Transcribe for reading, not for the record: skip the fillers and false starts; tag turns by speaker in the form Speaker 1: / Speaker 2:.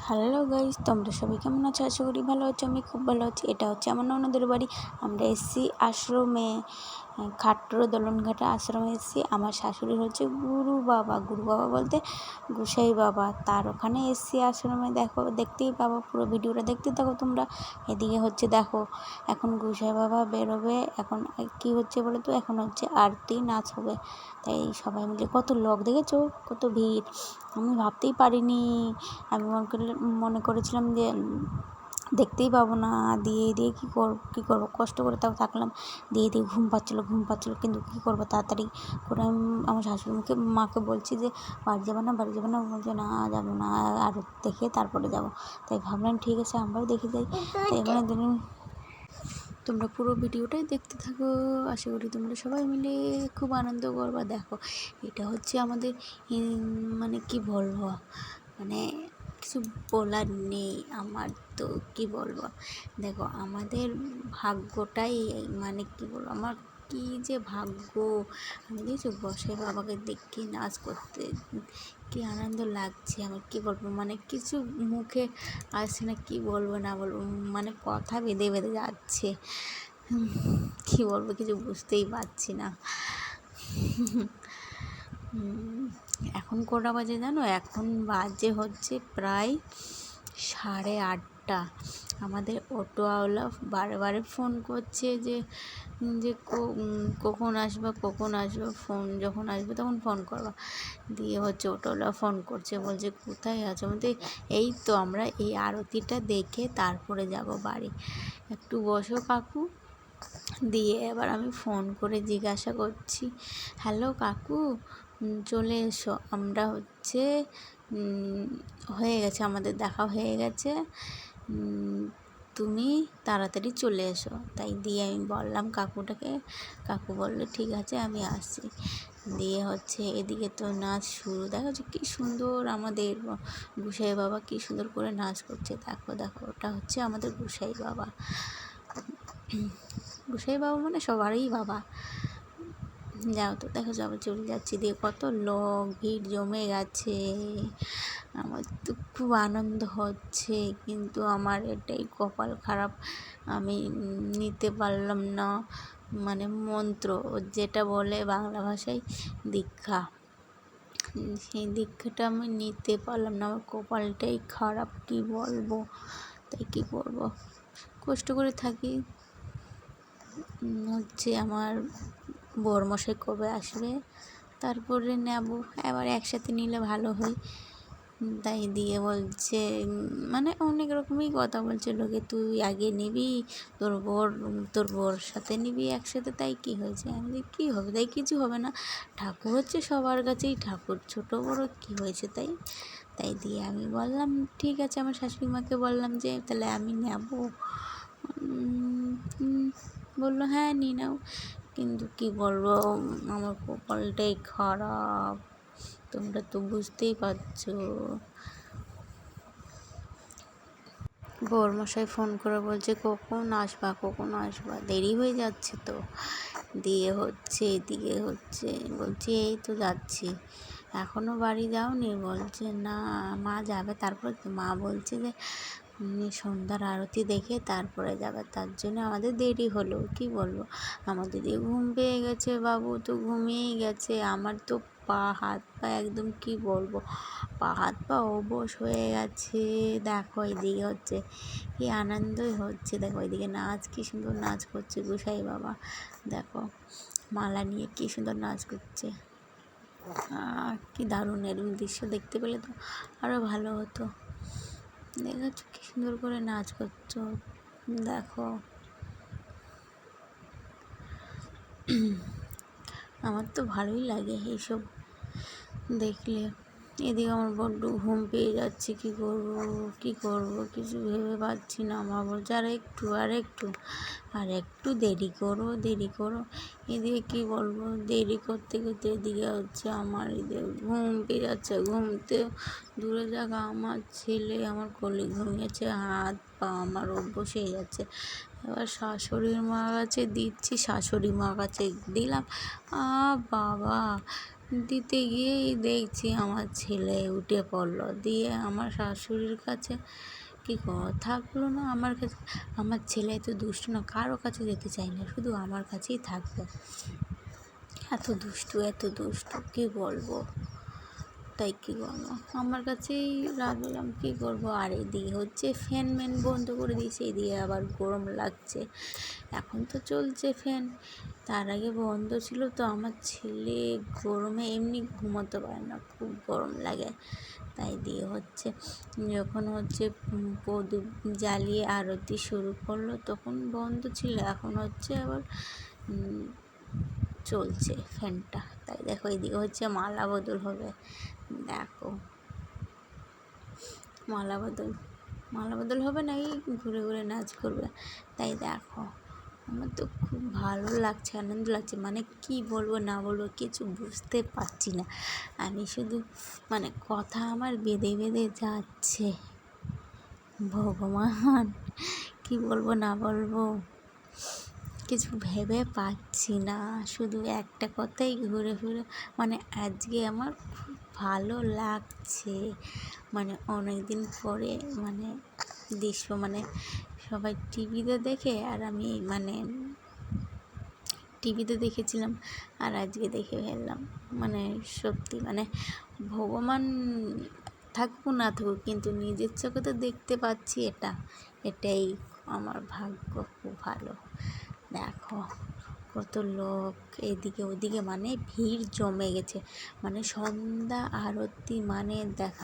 Speaker 1: Hello guys, তোমরা সবাই কেমন আছো? আশা করি ভালো আছো। আমি খুব ভালো আছি। এটা হচ্ছে আমার ননদের বাড়ি। আমরা এসেছি আশ্রমে, খাট্টর দলনঘাটা আশ্রমে এসেছি। আমার শাশুড়ির হচ্ছে গুরু বাবা বলতে গুসাই বাবা, তার ওখানে এসেছি আশ্রমে। দেখো, দেখতেই পাবো, পুরো ভিডিওটা দেখতে থাকো তোমরা। এদিকে হচ্ছে দেখো, এখন গুসাই বাবা বেরোবে। এখন কি হচ্ছে বলো তো, এখন হচ্ছে আরতি, নাচ হবে। তাই সবাই মিলে, কত লোক দেখেছো, কত ভিড়। আমি ভাবতেই পারিনি। আমি মনে করেছিলাম যে দেখতেই পাবো না, দিয়ে কী করবো, কষ্ট করে তাও থাকলাম। দিয়ে ঘুম পাচ্ছিলো, কিন্তু কী করবো, তাড়াতাড়ি করে আমি আমার শাশুড়িকে মাকে বলছি যে বাড়ি যাবো না। বলছে না, যাবো না, আর দেখে তারপরে যাবো। তাই ভাবলাম ঠিক আছে, আমরাও দেখে যাই। তাই এখানে তোমরা পুরো ভিডিওটাই দেখতে থাকো। আশা করি তোমরা সবাই মিলে খুব আনন্দ করবা। দেখো, এটা হচ্ছে আমাদের মানে কি বলবো, মানে কিছু বলার নেই আমার। তো কি বলবো, দেখো আমাদের ভাগ্যটাই, মানে কি বলবো, আমার কি যে ভাগ্য। আমি দেখছি বসে বাবাকে দেখি নাচ করতে, কি আনন্দ লাগছে আমার, কি বলবো, মানে কিছু মুখে আসছে না, কি বলবো না বলবো, মানে কথা বেঁধে বেঁধে যাচ্ছে। কি বলবো, কিছু বুঝতেই পারছি না। এখন কটা বাজে জানো? এখন বাজে হচ্ছে প্রায় 8:30। আমাদের অটোওয়ালা বারে ফোন করছে যে যে কখন আসবা, ফোন যখন আসবে তখন ফোন করবা। দিয়ে হচ্ছে অটোওয়ালা ফোন করছে, বলছে কোথায় আছো? আমাদের এই তো, আমরা এই আরতিটা দেখে তারপরে যাব বাড়ি, একটু বসো কাকু। দিয়ে এবার আমি ফোন করে জিজ্ঞাসা করছি, হ্যালো কাকু, চলে এসো, আমরা হচ্ছে হয়ে গেছে, আমাদের দেখা হয়ে গেছে, তুমি তাড়াতাড়ি চলে এসো। তাই দিয়ে আমি বললাম কাকুটাকে, কাকু বললো ঠিক আছে আমি আসছি। দিয়ে হচ্ছে এদিকে তো নাচ শুরু, দেখো যে কী সুন্দর আমাদের গুসাই বাবা কী সুন্দর করে নাচ করছে। দেখো দেখো, ওটা হচ্ছে আমাদের গুসাই বাবা। গুসাই বাবা মানে সবারই বাবা। যাও তো, দেখো যাবো, চলে যাচ্ছি। দিয়ে কত লোক, ভিড় জমে গেছে। আমার তো খুব আনন্দ হচ্ছে, কিন্তু আমার এটাই কপাল খারাপ, আমি নিতে পারলাম না, মানে মন্ত্র যেটা বলে বাংলা ভাষায় দীক্ষা, সেই দীক্ষাটা আমি নিতে পারলাম না। আমার কপালটাই খারাপ, কি বলবো। তাই কি করবো, কষ্ট করে থাকি। হচ্ছে আমার বরমশাই কবে আসবে, তারপরে নেব, এবার একসাথে নিলে ভালো হয়। তাই দিয়ে বলছে, মানে অনেক রকমই কথা বলছে লোকে, তুই আগে নিবি, তোর বোর সাথে নিবি একসাথে, তাই কি হয়েছে? আমি কী হবে, তাই কিছু হবে না, ঠাকুর হচ্ছে সবার কাছেই ঠাকুর, ছোট বড় কী হয়েছে। তাই দিয়ে আমি বললাম ঠিক আছে, আমার শাশুড়ি মাকে বললাম যে তাহলে আমি নেব। বললো হ্যাঁ নিয়ে নাও, কিন্তু কি বলবো, আমার কপালটাই খারাপ, তোমরা তো বুঝতেই পারছো। বরমশাই ফোন করে বলছে কখন আসবা, দেরি হয়ে যাচ্ছে তো। দিয়ে হচ্ছে এদিকে হচ্ছে বলছি এই তো যাচ্ছি, এখনও বাড়ি যাওনি? বলছে না মা যাবে, তারপর তো মা বলছে যে সন্ধ্যার আরতি দেখে তারপরে যাবে, তার জন্য আমাদের দেরি হলো। কি বলবো, আমাদের দিয়ে ঘুম পেয়ে গেছে, বাবু তো ঘুমিয়েই গেছে, আমার তো হাত পা একদম, কি বলবো, হাত পা অবশ হয়ে গেছে। দেখো এদিকে হচ্ছে কি আনন্দই হচ্ছে, দেখো এদিকে নাচ, কি সুন্দর নাচ করছে গোসাই বাবা। দেখো মালা নিয়ে কি সুন্দর নাচ করছে, কি দারুণ। এরকম দৃশ্য দেখতে পেলে তো আরও ভালো হতো। দেখেছো কি সুন্দর করে নাচ করছো, দেখো। আমার তো ভালোই লাগে এইসব দেখলে। এদিকে আমার বড্ড ঘুম পেয়ে যাচ্ছে, কি করব কিছু ভেবে পাচ্ছি না। মা বলছে আর একটু দেরি করো। এদিকে কি বলবো, দেরি করতে এদিকে হচ্ছে আমার এদিকে ঘুম পেয়ে যাচ্ছে। ঘুমতে দূরে যাক, আমার ছেলে আমার কোলে ঘুমিয়েছে, হাত পা আমার বসে যাচ্ছে। এবার শাশুড়ির মা কাছে দিচ্ছি, শাশুড়ি মা কাছে দিলাম, বাবা দিতে গিয়েই দেখছি আমার ছেলে উঠে পড়লো, দিয়ে আমার শাশুড়ির কাছে কি থাকলো না আমার কাছে। আমার ছেলে এত দুষ্ট না, কারো কাছে যেতে চায় না, শুধু আমার কাছেই থাকবে। এত দুষ্টু কি বলবো। তাই কি করবো, আমার কাছেই রাখলাম, কি করবো। আর এদিকে হচ্ছে ফ্যান বন্ধ করে দিয়েছে, এদিকে আবার গরম লাগছে। এখন তো চলছে ফ্যান, তার আগে বন্ধ ছিল। তো আমার ছেলে গরমে এমনি ঘুমোতে পারে না, খুব গরম লাগে। তাই দিয়ে হচ্ছে যখন হচ্ছে প্রদীপ জ্বালিয়ে আরতি শুরু করলো তখন বন্ধ ছিল, এখন হচ্ছে আবার চলছে ফ্যানটা। তাই দেখো এদিকে হচ্ছে মালা বদল হবে, দেখো মালা বদল হবে না, এই ঘুরে ঘুরে নাচ করবে। তাই দেখো আমার তো খুব ভালো লাগছে, আনন্দ লাগছে, মানে কি বলবো না বলবো কিছু বুঝতে পারছি না। আমি শুধু মানে কথা আমার বেঁধে বেঁধে যাচ্ছে। ভগবান, কি বলবো না বলবো কিছু ভেবে পাচ্ছি না, শুধু একটা কথাই ঘুরে ফিরে। মানে আজকে আমার খুব ভালো লাগছে, মানে অনেক দিন পরে মানে দৃশ্য, মানে সবাই টিভিতে দেখে আর আমি মানে টিভিতে দেখেছিলাম আর আজকে দেখে ফেললাম। মানে সত্যি মানে ভগবান থাকুক না থাকুক, কিন্তু নিজের চোখে তো দেখতে পাচ্ছি, এটাই আমার ভাগ্য, খুব ভালো। দেখো কত লোক এদিকে ওদিকে, মানে ভিড় জমে গেছে, মানে সন্ধ্যা আরতি মানে দেখা